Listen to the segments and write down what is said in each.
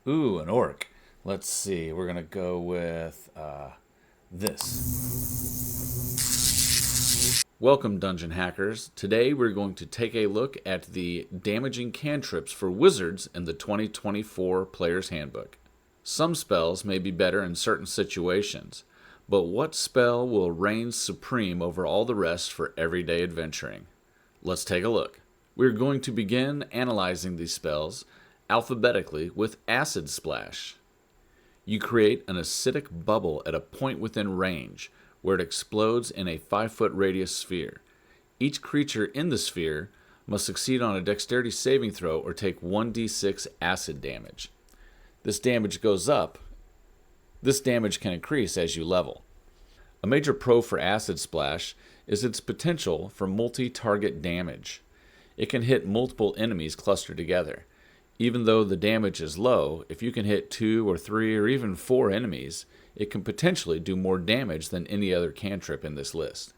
Ooh, an orc. Let's see. We're going to go with this. Welcome, Dungeon Hackers. Today we're going to take a look at the damaging cantrips for wizards in the 2024 Player's Handbook. Some spells may be better in certain situations, but what spell will reign supreme over all the rest for everyday adventuring? Let's take a look. We're going to begin analyzing these spells alphabetically with Acid Splash. You create an acidic bubble at a point within range, where it explodes in a 5-foot radius sphere. Each creature in the sphere must succeed on a dexterity saving throw or take 1d6 acid damage. This damage goes up. This damage can increase as you level. A major pro for Acid Splash is its potential for multi-target damage. It can hit multiple enemies clustered together. Even though the damage is low, if you can hit 2 or 3 or even 4 enemies, it can potentially do more damage than any other cantrip in this list.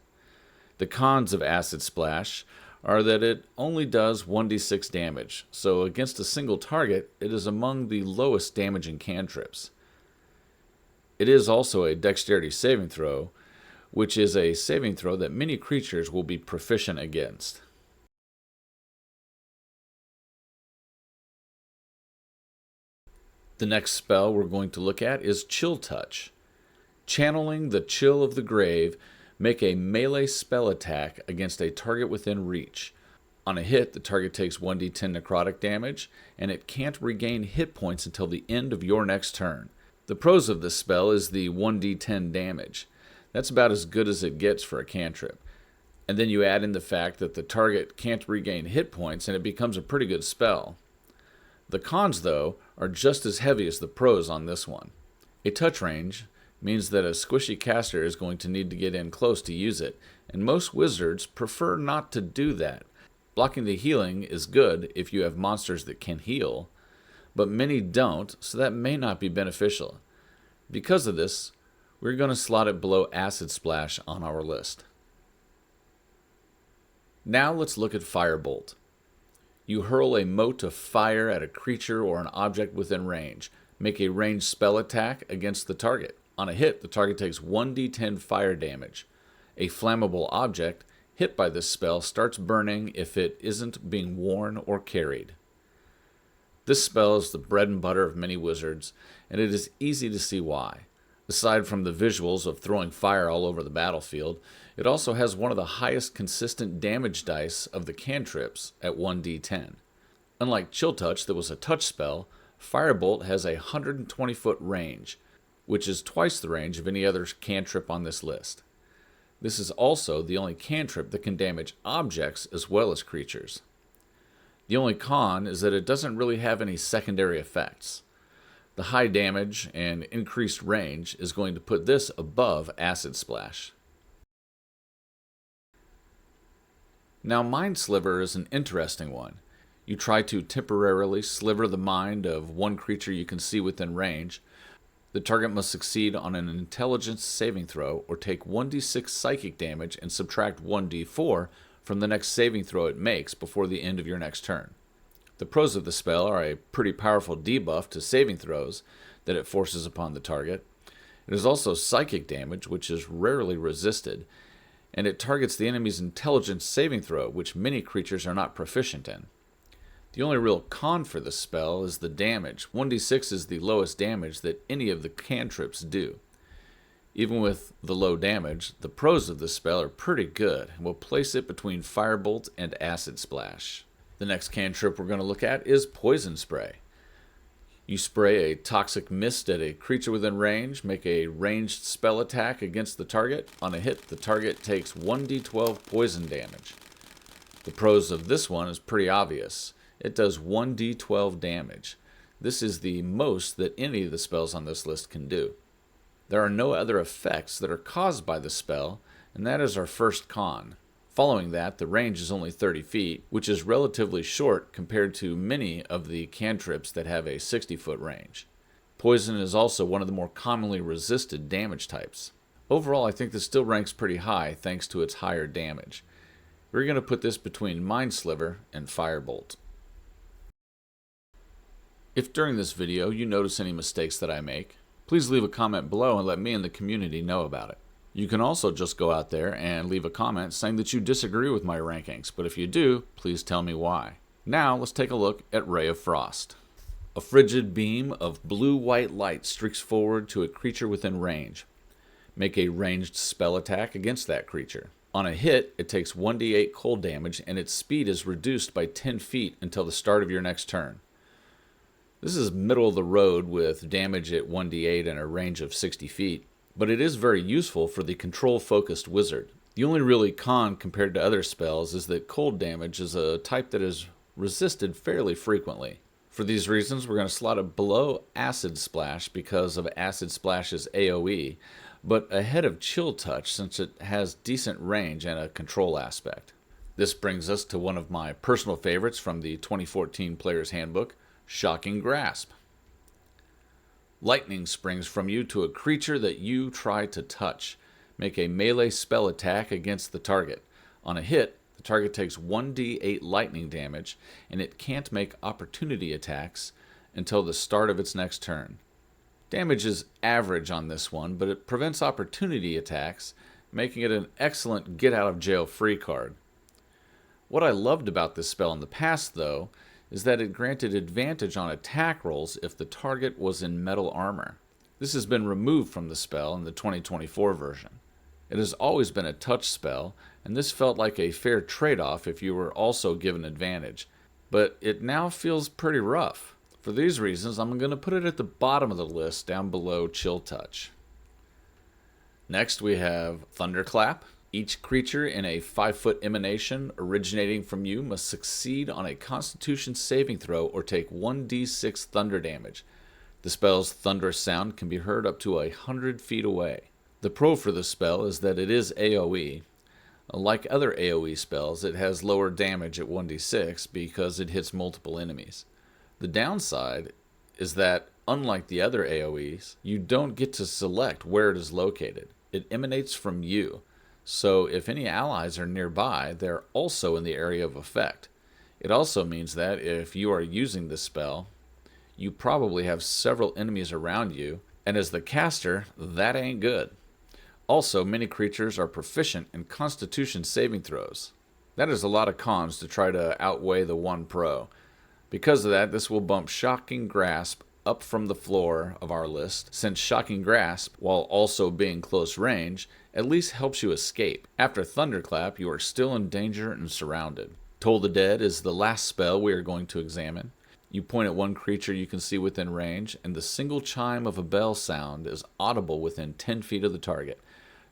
The cons of Acid Splash are that it only does 1d6 damage, so against a single target, it is among the lowest damaging cantrips. It is also a dexterity saving throw, which is a saving throw that many creatures will be proficient against. The next spell we're going to look at is Chill Touch. Channeling the chill of the grave, make a melee spell attack against a target within reach. On a hit, the target takes 1d10 necrotic damage, and it can't regain hit points until the end of your next turn. The pros of this spell is the 1d10 damage. That's about as good as it gets for a cantrip. And then you add in the fact that the target can't regain hit points, and it becomes a pretty good spell. The cons, though, are just as heavy as the pros on this one. A touch range means that a squishy caster is going to need to get in close to use it, and most wizards prefer not to do that. Blocking the healing is good if you have monsters that can heal, but many don't, so that may not be beneficial. Because of this, we're going to slot it below Acid Splash on our list. Now let's look at Firebolt. You hurl a mote of fire at a creature or an object within range. Make a ranged spell attack against the target. On a hit, the target takes 1d10 fire damage. A flammable object hit by this spell starts burning if it isn't being worn or carried. This spell is the bread and butter of many wizards, and it is easy to see why. Aside from the visuals of throwing fire all over the battlefield, it also has one of the highest consistent damage dice of the cantrips at 1d10. Unlike Chill Touch, that was a touch spell, Firebolt has a 120-foot range, which is twice the range of any other cantrip on this list. This is also the only cantrip that can damage objects as well as creatures. The only con is that it doesn't really have any secondary effects. The high damage and increased range is going to put this above Acid Splash. Now, Mind Sliver is an interesting one. You try to temporarily sliver the mind of one creature you can see within range. The target must succeed on an intelligence saving throw or take 1d6 psychic damage and subtract 1d4 from the next saving throw it makes before the end of your next turn. The pros of the spell are a pretty powerful debuff to saving throws that it forces upon the target. It is also psychic damage, which is rarely resisted, and it targets the enemy's intelligence saving throw, which many creatures are not proficient in. The only real con for this spell is the damage. 1d6 is the lowest damage that any of the cantrips do. Even with the low damage, the pros of this spell are pretty good, and we'll place it between Firebolt and Acid Splash. The next cantrip we're going to look at is Poison Spray. You spray a toxic mist at a creature within range, make a ranged spell attack against the target. On a hit, the target takes 1d12 poison damage. The pros of this one is pretty obvious. It does 1d12 damage. This is the most that any of the spells on this list can do. There are no other effects that are caused by the spell, and that is our first con. Following that, the range is only 30 feet, which is relatively short compared to many of the cantrips that have a 60-foot range. Poison is also one of the more commonly resisted damage types. Overall, I think this still ranks pretty high thanks to its higher damage. We're going to put this between Mind Sliver and Firebolt. If during this video you notice any mistakes that I make, please leave a comment below and let me and the community know about it. You can also just go out there and leave a comment saying that you disagree with my rankings, but if you do, please tell me why. Now let's take a look at Ray of Frost. A frigid beam of blue-white light streaks forward to a creature within range. Make a ranged spell attack against that creature. On a hit, it takes 1d8 cold damage and its speed is reduced by 10 feet until the start of your next turn. This is middle of the road with damage at 1d8 and a range of 60 feet, but it is very useful for the control-focused wizard. The only really con compared to other spells is that cold damage is a type that is resisted fairly frequently. For these reasons, we're going to slot it below Acid Splash because of Acid Splash's AoE, but ahead of Chill Touch since it has decent range and a control aspect. This brings us to one of my personal favorites from the 2014 Player's Handbook, Shocking Grasp. Lightning springs from you to a creature that you try to touch. Make a melee spell attack against the target. On a hit, the target takes 1d8 lightning damage, and it can't make opportunity attacks until the start of its next turn. Damage is average on this one, but it prevents opportunity attacks, making it an excellent get-out-of-jail-free card. What I loved about this spell in the past, though, is that it granted advantage on attack rolls if the target was in metal armor. This has been removed from the spell in the 2024 version. It has always been a touch spell, and this felt like a fair trade-off if you were also given advantage, but it now feels pretty rough. For these reasons, I'm going to put it at the bottom of the list down below Chill Touch. Next we have Thunderclap. Each creature in a 5-foot emanation originating from you must succeed on a Constitution saving throw or take 1d6 thunder damage. The spell's thunderous sound can be heard up to 100 feet away. The pro for this spell is that it is AoE. Like other AoE spells, it has lower damage at 1d6 because it hits multiple enemies. The downside is that, unlike the other AoEs, you don't get to select where it is located. It emanates from you. So if any allies are nearby, they're also in the area of effect. It also means that if you are using this spell, you probably have several enemies around you, and as the caster, that ain't good. Also, many creatures are proficient in Constitution saving throws. That is a lot of cons to try to outweigh the one pro. Because of that, this will bump Shocking Grasp up from the floor of our list, since Shocking Grasp, while also being close range, at least helps you escape. After Thunderclap, you are still in danger and surrounded. Toll the Dead is the last spell we are going to examine. You point at one creature you can see within range, and the single chime of a bell sound is audible within 10 feet of the target.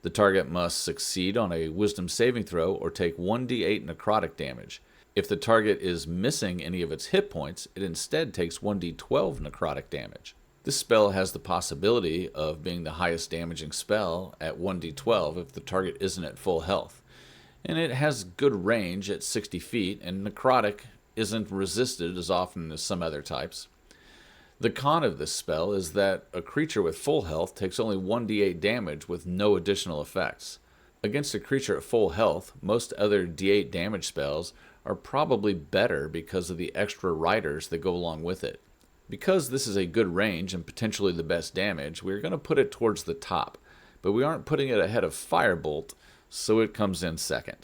The target must succeed on a Wisdom saving throw or take 1d8 necrotic damage. If the target is missing any of its hit points, it instead takes 1d12 necrotic damage. This spell has the possibility of being the highest damaging spell at 1d12 if the target isn't at full health. And it has good range at 60 feet, and necrotic isn't resisted as often as some other types. The con of this spell is that a creature with full health takes only 1d8 damage with no additional effects. Against a creature at full health, most other d8 damage spells are probably better because of the extra riders that go along with it. Because this is a good range and potentially the best damage, we're going to put it towards the top, but we aren't putting it ahead of Firebolt, so it comes in second.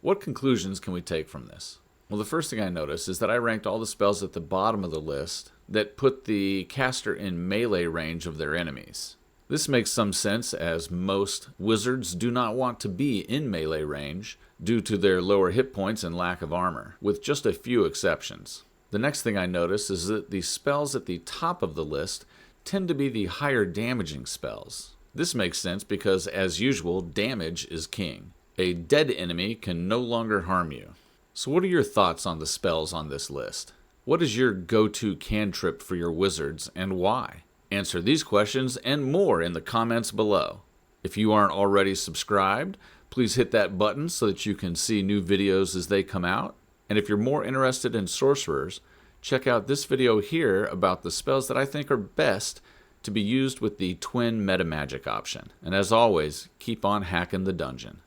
What conclusions can we take from this? Well, the first thing I noticed is that I ranked all the spells at the bottom of the list that put the caster in melee range of their enemies. This makes some sense, as most wizards do not want to be in melee range due to their lower hit points and lack of armor, with just a few exceptions. The next thing I notice is that the spells at the top of the list tend to be the higher damaging spells. This makes sense because, as usual, damage is king. A dead enemy can no longer harm you. So what are your thoughts on the spells on this list? What is your go-to cantrip for your wizards, and why? Answer these questions and more in the comments below. If you aren't already subscribed, please hit that button so that you can see new videos as they come out. And if you're more interested in sorcerers, check out this video here about the spells that I think are best to be used with the twin meta magic option. And as always, keep on hacking the dungeon.